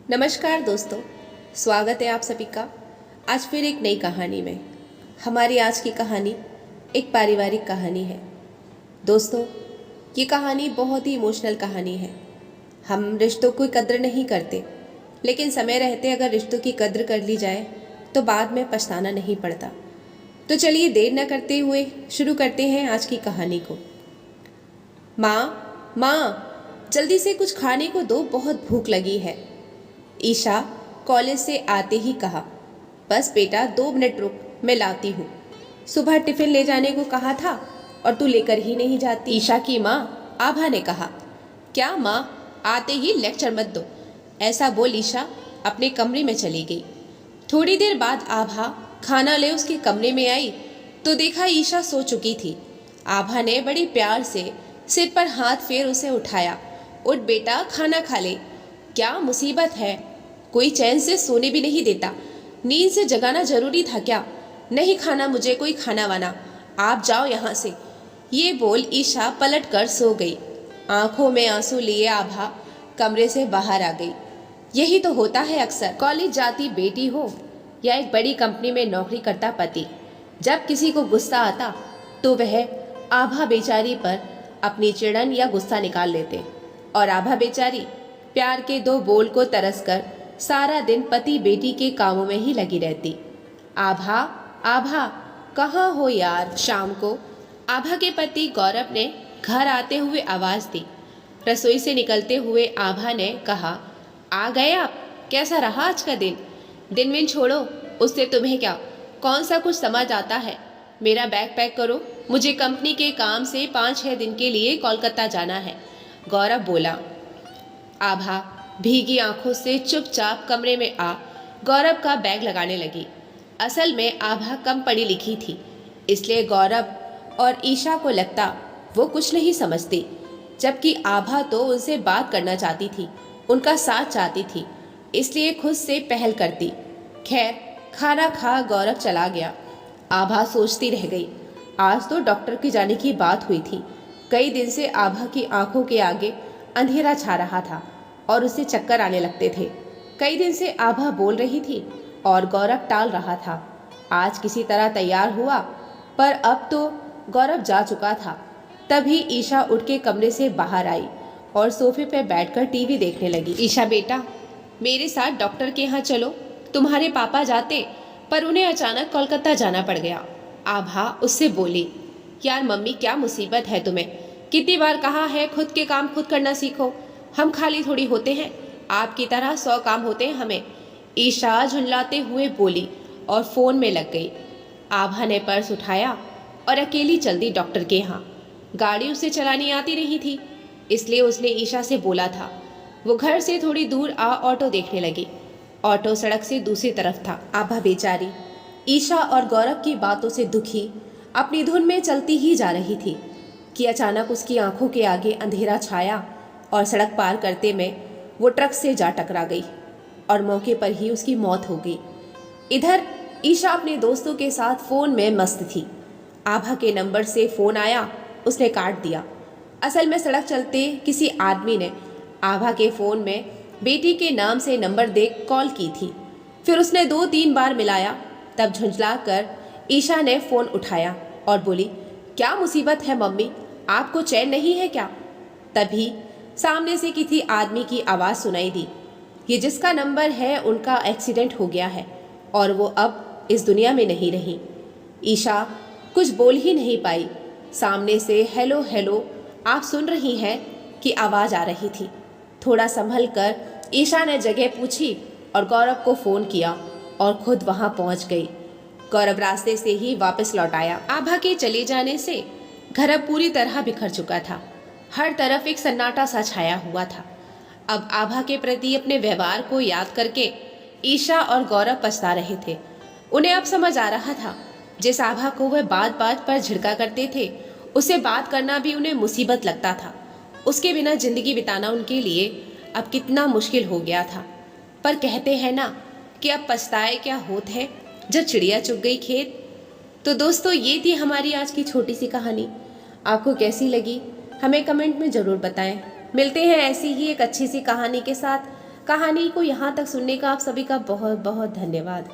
नमस्कार दोस्तों, स्वागत है आप सभी का आज फिर एक नई कहानी में। हमारी आज की कहानी एक पारिवारिक कहानी है। दोस्तों, ये कहानी बहुत ही इमोशनल कहानी है। हम रिश्तों की कद्र नहीं करते, लेकिन समय रहते अगर रिश्तों की कद्र कर ली जाए तो बाद में पछताना नहीं पड़ता। तो चलिए देर न करते हुए शुरू करते हैं आज की कहानी को। माँ माँ, जल्दी से कुछ खाने को दो, बहुत भूख लगी है। ईशा कॉलेज से आते ही कहा, बस बेटा 2 मिनट रुक, मैं लाती हूँ। सुबह टिफिन ले जाने को कहा था और तू लेकर ही नहीं जाती। ईशा की माँ आभा ने कहा, क्या माँ, आते ही लेक्चर मत दो। ऐसा बोल ईशा अपने कमरे में चली गई। थोड़ी देर बाद आभा खाना ले उसके कमरे में आई तो देखा ईशा सो चुकी थी। आभा ने बड़े प्यार से सिर पर हाथ फेर उसे उठाया। उठ बेटा, खाना खा ले। क्या मुसीबत है, कोई चैन से सोने भी नहीं देता। नींद से जगाना जरूरी था क्या? नहीं खाना मुझे कोई खाना वाना, आप जाओ यहाँ से। ये बोल ईशा पलट कर सो गई। आंखों में आंसू लिए आभा कमरे से बाहर आ गई। यही तो होता है अक्सर, कॉलेज जाती बेटी हो या एक बड़ी कंपनी में नौकरी करता पति, जब किसी को गुस्सा आता तो वह आभा बेचारी पर अपनी चिड़न या गुस्सा निकाल लेते और आभा बेचारी प्यार के 2 बोल को तरस कर सारा दिन पति बेटी के कामों में ही लगी रहती। आभा आभा, कहाँ हो यार? शाम को आभा के पति गौरव ने घर आते हुए आवाज़ दी। रसोई से निकलते हुए आभा ने कहा, आ गए आप? कैसा रहा आज का दिन? दिन विन छोड़ो, उससे तुम्हें क्या, कौन सा कुछ समझ आता है। मेरा बैग पैक करो, मुझे कंपनी के काम से 5-6 दिन के लिए कोलकाता जाना है। गौरव बोला। आभा भीगी आंखों से चुपचाप कमरे में आ गौरव का बैग लगाने लगी। असल में आभा कम पढ़ी लिखी थी, इसलिए गौरव और ईशा को लगता वो कुछ नहीं समझती, जबकि आभा तो उनसे बात करना चाहती थी, उनका साथ चाहती थी, इसलिए खुद से पहल करती। खैर, खाना खा गौरव चला गया। आभा सोचती रह गई। आज तो डॉक्टर के जाने की बात हुई थी। कई दिन से आभा की आंखों के आगे अंधेरा छा रहा था और उसे चक्कर आने लगते थे। कई दिन से आभा बोल रही थी और गौरव टाल रहा था। आज किसी तरह तैयार हुआ, पर अब तो गौरव जा चुका था। तभी ईशा उठ के कमरे से बाहर आई और सोफे पर बैठकर टीवी देखने लगी। ईशा बेटा, मेरे साथ डॉक्टर के यहाँ चलो। तुम्हारे पापा जाते, पर उन्हें अचानक कोलकाता जाना पड़ गया। आभा उससे बोली। यार मम्मी, क्या मुसीबत है तुम्हें? कितनी बार कहा है खुद के काम खुद करना सीखो। हम खाली थोड़ी होते हैं, आपकी तरह 100 काम होते हैं हमें। ईशा झुल्लाते हुए बोली और फ़ोन में लग गई। आभा ने पर्स उठाया और अकेली चल दी डॉक्टर के यहाँ। गाड़ी उसे चलानी आती नहीं थी, इसलिए उसने ईशा से बोला था। वो घर से थोड़ी दूर आ ऑटो देखने लगी। ऑटो सड़क से दूसरी तरफ था। आभा बेचारी ईशा और गौरव की बातों से दुखी अपनी धुन में चलती ही जा रही थी कि अचानक उसकी आंखों के आगे अंधेरा छाया और सड़क पार करते में वो ट्रक से जा टकरा गई और मौके पर ही उसकी मौत हो गई। इधर ईशा अपने दोस्तों के साथ फ़ोन में मस्त थी। आभा के नंबर से फ़ोन आया, उसने काट दिया। असल में सड़क चलते किसी आदमी ने आभा के फ़ोन में बेटी के नाम से नंबर देख कॉल की थी। फिर उसने 2-3 बार मिलाया, तब झुंझला कर ईशा ने फ़ोन उठाया और बोली, क्या मुसीबत है मम्मी, आपको चैन नहीं है क्या? तभी सामने से किसी आदमी की आवाज़ सुनाई दी। ये जिसका नंबर है उनका एक्सीडेंट हो गया है और वो अब इस दुनिया में नहीं रही। ईशा कुछ बोल ही नहीं पाई। सामने से हेलो हेलो आप सुन रही हैं कि आवाज़ आ रही थी। थोड़ा संभल कर ईशा ने जगह पूछी और गौरव को फ़ोन किया और खुद वहाँ पहुँच गई। गौरव रास्ते से ही वापस लौट आया। आभा के चले जाने से घर अब पूरी तरह बिखर चुका था। हर तरफ एक सन्नाटा सा छाया हुआ था। अब आभा के प्रति अपने व्यवहार को याद करके ईशा और गौरव पछता रहे थे। उन्हें अब समझ आ रहा था, जिस आभा को वह बात बात पर झिड़का करते थे, उससे बात करना भी उन्हें मुसीबत लगता था। उसके बिना जिंदगी बिताना उनके लिए अब कितना मुश्किल हो गया था। पर कहते हैं ना कि अब पछताए क्या होत है जब चिड़िया चुग गई खेत। तो दोस्तों, ये थी हमारी आज की छोटी सी कहानी। आपको कैसी लगी हमें कमेंट में ज़रूर बताएं। मिलते हैं ऐसी ही एक अच्छी सी कहानी के साथ। कहानी को यहाँ तक सुनने का आप सभी का बहुत बहुत धन्यवाद।